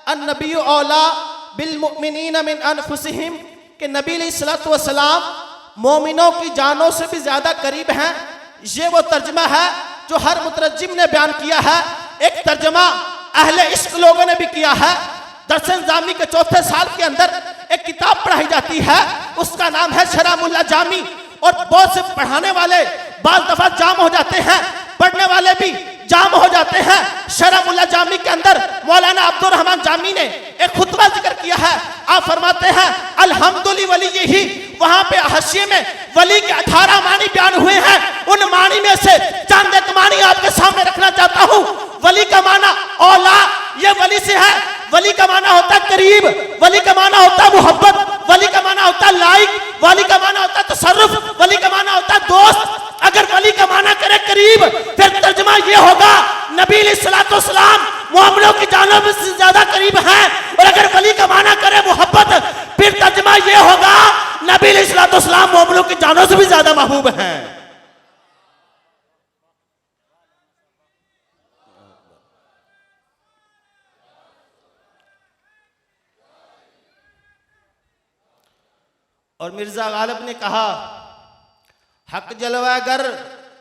अन्नबी OLA bill मुमिनीन मिन अनफुसिहिम, कि नबी अलैहिस्सलातु वस्सलाम मोमिनों की जानों से भी ज्यादा करीब हैं। ये वो तर्जमा है जो हर मुतरज्जिम ने बयान किया है। एक तर्जमा अहले इश्क लोगों ने भी किया है। दरस निज़ामी के चौथे साल के अंदर एक किताब पढ़ाई जाती है, उसका नाम है शरह मुल्ला जामी, और बहुत से पढ़ाने वाले बाल दफा जाम हो जाते हैं, पढ़ने वाले भी जाम हो जाते हैं। शरह मुल्ला जामी के अंदर मौलाना अब्दुल रहमान जामी ने एक खुतबा जिक्र किया है। आप फरमाते हैं अल्हम्दुलिल्लाह वली यही, वहां पे हाशिये में वली के 18 मानी बयान हुए हैं। उन मानी में से चंद एक मानी आपके सामने रखना चाहता हूं। वली का माना औला, ये वली से है। वली का माना होता है करीब, वली का माना होता है मोहब्बत, वली का माना होता है लाइक, वली का माना होता है तसर्रुफ, वली का माना होता है दोस्त। अगर वली का माना करे करीब, फिर तर्जुमा ये होगा नबी अलैहिस्सलाम मोमिनों की जानों में से ज्यादा करीब हैं। और अगर वली का माना करे मोहब्बत, फिर तर्जुमा ये होगा नबी अलैहिस्सलाम मोमिनों की जानों से भी ज्यादा महबूब हैं। और मिर्जा गालिब ने कहा हक जलवागर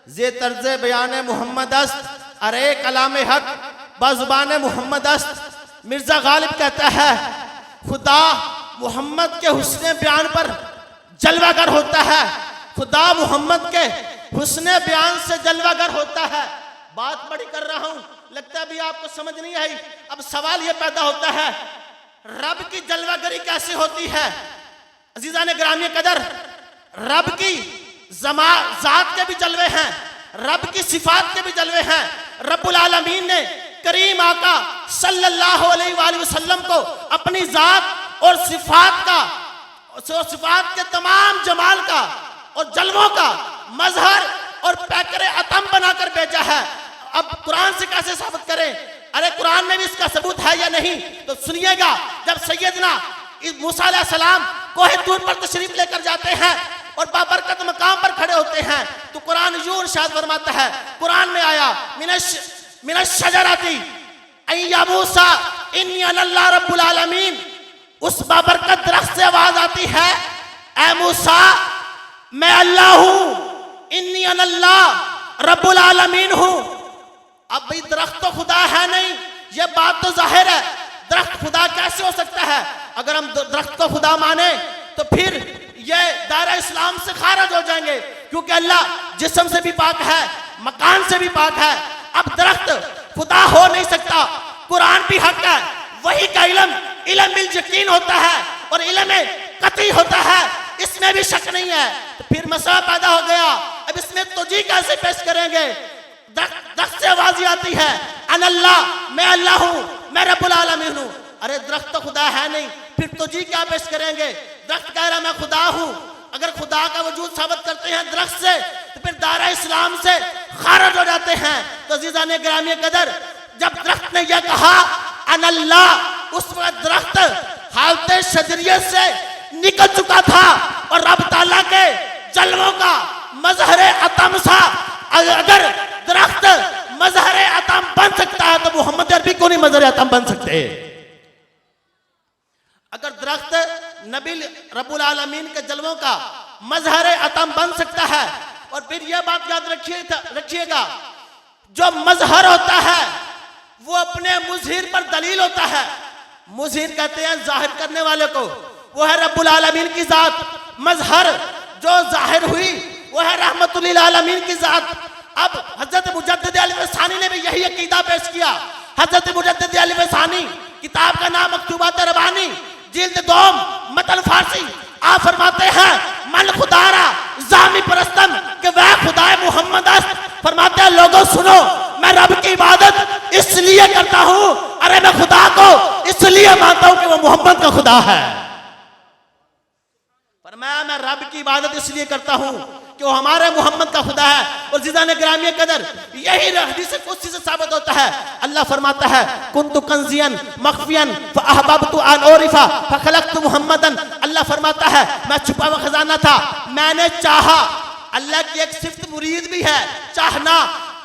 जे तर्ज बयान मोहम्मद अस्त, अरे कलाम हक बज़ुबान मोहम्मद अस्त। मिर्जा गालिब कहता है खुदा मोहम्मद के हुस्ने बयान पर जलवागर होता है, खुदा मोहम्मद के हुस्ने बयान से जलवागर होता है। बात बड़ी कर रहा हूं, लगता है भी आपको समझ नहीं आई। अब सवाल यह पैदा होता है रब की जलवागरी कैसे होती है? अजीज़ान ग्रामी कदर, रब की जात के भी जलवे हैं, रब की सिफात के भी जलवे हैं। रब्बुल आलमीन ने करीम आका सल्लल्लाहु अलैहि वसल्लम को अपनी जात और सिफात के तमाम जमाल का और जलवों का मजहर और पैकरे अतम बनाकर भेजा है। अब कुरान से कैसे साबित करें? अरे कुरान में भी इसका सबूत है या नहीं? तो सुनिएगा, जब सैयदना मूसा अलैहिस्सलाम कोहे तूर पर तशरीफ लेकर जाते हैं और बाबरकत मकाम पर खड़े होते हैं, तो कुरान यूं इरशाद फरमाता है, कुरान में आया मिनश शजरती अय्या मूसा इन्नी अल्लाह रब्बुल आलमीन। उस बाबरकत दरख्त से आवाज आती है, ऐ मूसा मैं अल्लाह हूं, इन्नी अल्लाह रब्बुल आलमीन हूं। अब भाई दरख्त तो खुदा है नहीं, ये बात तो जाहिर है। दरख्त खुदा कैसे हो सकता है? अगर हम दरख्त को खुदा माने तो फिर ये दायरा इस्लाम से खारिज हो जाएंगे, क्योंकि अल्लाह जिस्म से भी पाक है, मकान से भी पाक है। अब दरख्त खुदा हो नहीं सकता। कुरान भी हक है, वही का इल्म बिल यकीन होता है और इल्म कतई होता है, इसमें भी शक नहीं है। तो फिर मसला पैदा हो गया, अब इसमें तोजी कैसे पेश करेंगे? दरख्त से आवाज आती है अनल्लाह, मैं अल्लाह हूं, मैं रब्बुल आलमीन हूं। अरे दरख्त तो खुदा है नहीं, फिर तोजी क्या पेश करेंगे? दरख्त कह रहा मैं खुदा हूं। अगर खुदा का वजूद साबित करते हैं दरख्त से, तो फिर दायरा इस्लाम से खारिज हो जाते हैं। तो अज़ीज़ान गिरामी कदर, जब दरख्त ने यह कहा अनल्लाह, उस वक्त दरख्त हालत शजरियत से निकल चुका था और रब ताला के जलवों का मजहर अतम सा। अगर दरख्त मजहर अतम बन सकता है तो मोहम्मद अरबी को नहीं मजहर अतम बन सकते? अगर दरख्त नबी रब्बुल आलमीन के जलवों का मजहर अतम बन सकता है, और फिर यह बात याद रखिएगा, जो मजहर होता है वो अपने मुजहिर पर दलील होता है। मुजहिर कहते हैं जाहिर करने वाले को, वो है रब्बुल आलमीन की जात। मजहर जो जाहिर हुई वो है रहमतुल लिल आलमीन की जात। अब हजरत मुजद्दिद अली सानी ने भी यही अकीदा पेश किया। हजरत मुजद्दिद अली सानी, किताब का नाम मकतूबात रबानी, जिल्द 2 मतन फारसी। आप फरमाते हैं मन खुदारा जामी परस्तम, कि वह खुदाए मोहम्मद अस्त। फरमाते हैं लोगों सुनो, मैं रब की इबादत इसलिए करता हूं, अरे मैं खुदा को इसलिए मानता हूं कि वो मोहम्मद का खुदा है। फरमाया मैं रब की इबादत इसलिए करता हूं कि वो हमारे मोहम्मद का खुदा है। और जिज़ान ग्रामी कदर, यही हदीस कुदसी से साबित होता है। अल्लाह फरमाता है कुन्तु कंज़ियन मख्फियन फअहबब्तु अन उरिफा फखलक़तु मुहम्मदन। अल्लाह फरमाता है मैं छुपा हुआ खजाना था, मैंने चाहा। अल्लाह की एक सिफ्त मुरीद भी है, चाहना।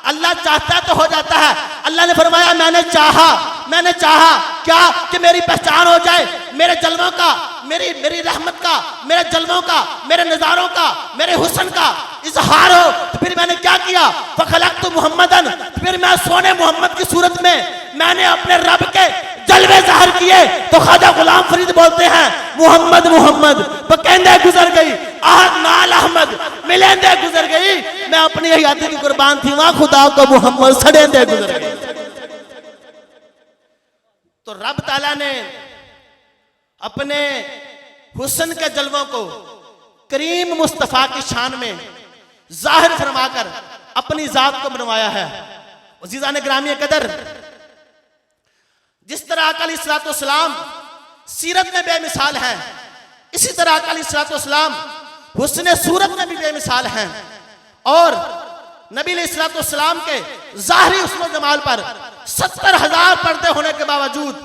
अल्लाह चाहता तो हो जाता है। अल्लाह ने फरमाया मैंने चाहा क्या कि मेरी पहचान हो जाए, मेरे जलवों का, मेरी रहमत का, मेरे जलवों का, मेरे नजारों का, मेरे हुस्न का इजहार हो। तो फिर मैंने क्या किया, फखलक़्तु मुहम्मदन, फिर मैं सोने मोहम्मद की सूरत में मैंने अपने रब के जलवे ज़ाहिर किए। तो ख्वाजा गुलाम फरीद बोलते हैं मुहम्मद मुहम्मद बकेंदे गुजर गई, आहद नाल अहमद मिलेंदे गुजर गई, मैं अपनी हयाती की कुर्बान थी वहां खुदा को मुहम्मद सड़ेंदे गुजर गई। तो रब ताला ने अपने हुस्न के जलवों को करीम मुस्तफा की शान में जाहिर फरमाकर अपनी जात को बनवाया है। अज़ीज़ान ग्रामी कदर, जिस तरह आका अलैहिस्सलाम सीरत में बेमिसाल हैं, इसी तरह आका अलैहिस्सलाम हुस्न सूरत में भी बेमिसाल हैं। और नबी अलैहिस्सलाम के ज़ाहिरी हुस्न जमाल पर 70,000 पर्दे होने के बावजूद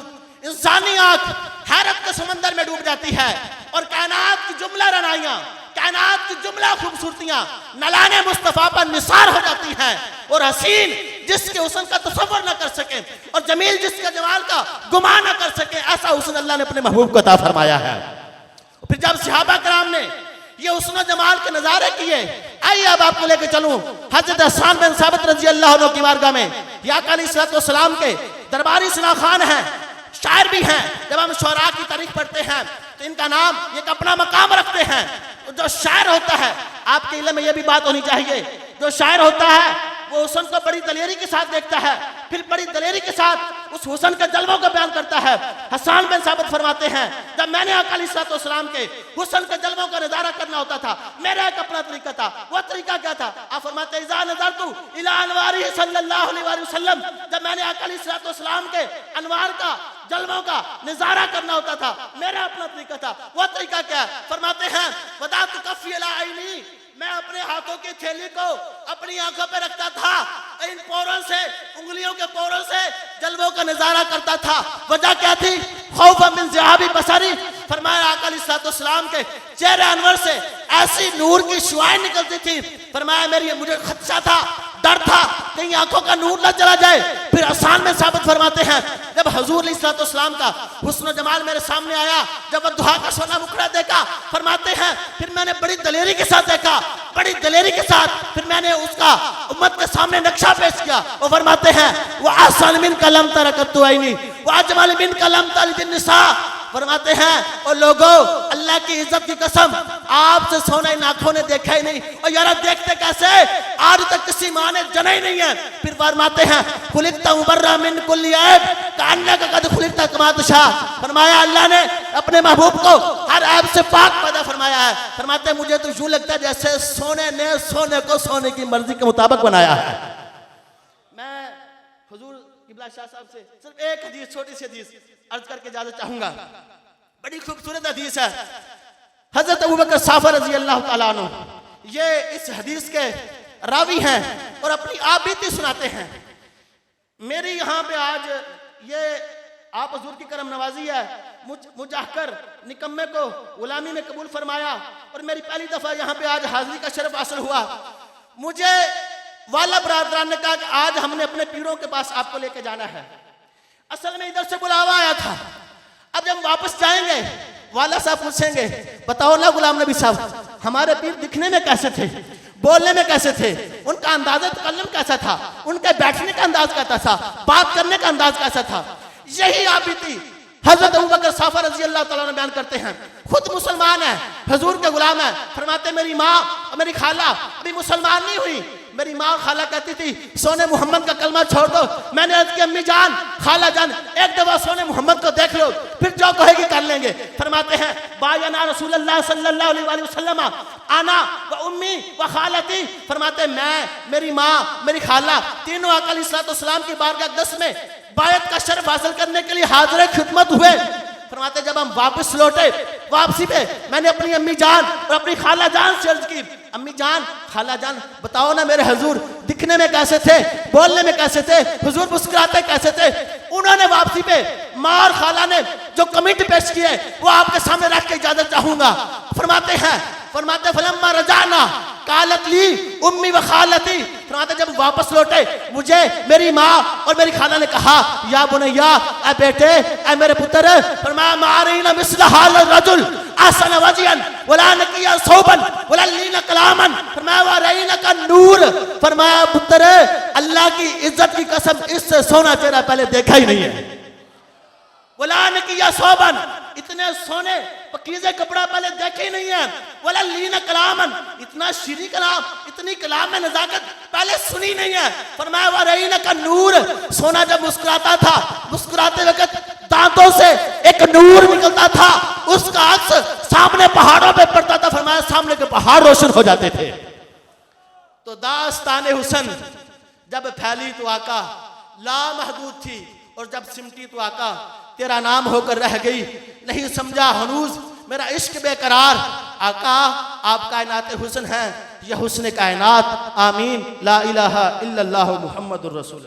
इंसानी आंख हैरत के समंदर में डूब जाती है और कायनात की जुमला रनाइयां, कायनात की जुमला खूबसूरतियां नलाने मुस्तफा पर निसार हो जाती हैं। और हसीन जिसके हुस्न का तसव्वुर न कर सके और जमील जिसके जमाल का गुमान न कर सके, ऐसा हुस्न अल्लाह ने अपने महबूब को अता फरमाया है। फिर जब सहाबा कराम ने ये हुस्न जमाल के नजारे किए, आइए अब आपको लेके चलूं हजरत हसन बिन साबित रजी अल्लाह अन्हु की बारगाह में। या अलैहिस्सलाम के दरबारी सना खान हैं, शायर भी हैं। जब हम शुअरा की तारीख पढ़ते हैं तो इनका नाम एक अपना मकाम रखते हैं। जो शायर होता है, आपके इल्म में यह भी बात होनी चाहिए, जो शायर होता है वो हुस्न को बड़ी दलेरी के साथ देखता है, फिर बड़ी दलेरी के साथ उस हुस्न के जलवों को बयान करता है। हसन बिन साबित फरमाते हैं जब मैंने आका अलैहिस्सलाम के हुस्न के जलवों का नजारा करना होता था, मेरा एक अपना तरीका था। वो तरीका क्या था? आप फरमाते इज़ा नज़रतु इला अनवारी सल्लल्लाहु अलैहि वसल्लम, जब मैंने आका अलैहिस्सलाम के अनवार का जलवों का नजारा करना होता था, मेरा अपना तरीका था। वो तरीका क्या है? फरमाते हैं वदातु कफ़ी अला ऐनी, मैं अपने हाथों की थैली को अपनी आंखों पे रखता था, इन पोरों से, उंगलियों के पोरों से जलवों का नजारा करता था। वजह क्या थी? खौफ मिन ज़िहाबी बसरी, फरमाया आका अलैहिस्सलाम के चेहरे अनवर से ऐसी नूर की शुआएं निकलती थी, फरमाया मुझे खदशा था, डर था कहीं आंखों का नूर न चला जाए। फिर आसान में साबित फरमाते हैं जब हुजूर अलैहिस्सलाम का हुस्न जमाल मेरे सामने आया, जब वह दुहा का सोना मुखड़ा देखा, फरमाते हैं फिर मैंने बड़ी दलेरी के साथ देखा, बड़ी दलेरी के साथ फिर मैंने उसका उम्मत के सामने नक्शा पेश किया। वो फरमाते हैं वह आसान मिन कलम तरकतु ऐनी वह अजमल मिन कलम तलिदिन निसा, फरमाते हैं और लोगों अल्लाह की इज्जत की कसम आपसे सोने इन आंखों ने देखा ही नहीं, और यार देखते कैसे, आज तक किसी माँ ने जना ही नहीं है। फिर फरमाते हैं खुलिकता मुबर्रा मिन कुल्ली ऐब कान्ना का कद खुलिकता कमा तशा, फरमाया अल्लाह ने अपने महबूब को हर ऐब से पाक पैदा फरमाया है। फरमाते हैं मुझे तो यूं लगता है जैसे सोने ने सोने को सोने की मर्जी के मुताबिक बनाया है। मैं हुजूर किबला शाह साहब से सिर्फ एक हदीस, छोटी सी हदीस अर्ज करके इजाजत चाहूंगा। बड़ी खूबसूरत हदीस है, हजरत अबू बकर साफर रजी अल्लाह तआला अन्हु ये इस हदीस के रावी हैं और अपनी आप बीती सुनाते हैं। मेरी यहाँ पे आज ये आप हुजूर की करम नवाजी है, मुझ आकर निकम्मे को गुलामी में कबूल फरमाया और मेरी पहली दफा यहाँ पे आज हाजिरी का शर्फ हासिल हुआ। मुझे वाला बरादरान ने कहा कि आज हमने अपने पीरों के पास आपको लेके जाना है। असल में इधर से बुलावा आया था, अब जब वापस जाएंगे वाला साहब पूछेंगे बताओ ना गुलाम नबी साहब हमारे पीर दिखने में कैसे थे, बोलने में कैसे थे, उनका अंदाज़ तकल्लुम कैसा था, उनके बैठने का अंदाज कैसा था, बात करने का अंदाज कैसा था। यही आप बीती हजरत अबू बकर साफर रजी अल्लाह तआला ने बयान करते हैं। खुद मुसलमान है, हुजूर के गुलाम है। फरमाते मेरी माँ और मेरी खाला अभी मुसलमान नहीं हुई, मेरी माँ और खाला कहती थी सोने मोहम्मद का कलमा छोड़ दो। मैंने अर्ज की अम्मी जान खाला जान एक दफा सोने मोहम्मद को देख लो, फिर जो कहेगी कर लेंगे। फरमाते हैं बायना रसूलुल्लाह सल्लल्लाहु अलैहि वसल्लम आना व उम्मी व खालती, फरमाते मैं, मेरी माँ, मेरी खाला तीनों आका अलैहिस्सलाम की बारगाह अक़दस में बायत का शर्फ हासिल करने के लिए हाजिर खिदमत हुए। फरमाते जब हम वापस लौटे, वापसी पे मैंने अपनी अम्मी जान और अपनी खाला जान से अर्ज की अम्मी जान खाला जान बताओ ना मेरे हुजूर दिखने में कैसे थे, बोलने में कैसे थे, हुजूर मुस्कुराते कैसे थे। उन्होंने वापसी पे माँ और खाला ने जो कमेटी पेश की है वो आपके सामने रख के इजाजत चाहूंगा। फरमाते फलम्मा रजाना कालत ली उम्मी व खालती, फरमाते जब वापस लौटे मुझे मेरी माँ और मेरी खाला ने कहा या बुनैया, ऐ बेटे, ऐ मेरे पुत्र, फरमाया मारीना मिस्ल हाल रजुल असन वजियन वला नकिया सौबन वला लीना कलामन, फरमाया व रईना का नूर, फरमाया पुत्र अल्लाह की इज्जत की कसम इससे सोना चेहरा पहले देखा ही नहीं है। वला नकिया सौबन, इतने सोने पकीज़े कपड़ा पहले देखे ही नहीं है। वला लीना कलामन, इतना शीरी कलाम, इतनी कलाम में नजाकत पहले सुनी नहीं है। फरमाया व रईना का नूर, सोना जब मुस्कुराता था, मुस्कुराते वक्त दांतों से एक नूर निकलता था, उसका अक्स सामने पहाड़ों पे पड़ता था, फरमाया सामने के पहाड़ रोशन हो जाते थे। तो दास्तान हुसन जब फैली तो आका लामहदूद थी, और जब सिमटी तो आका तेरा नाम होकर रह गई। नहीं समझा हनूज मेरा इश्क बेकरार, आका आप कायनात हुस्न हैं, यह हुस्न कायनात। आमीन। ला इलाहा इल्लल्लाहु मुहम्मदुर रसूलुल्लाह।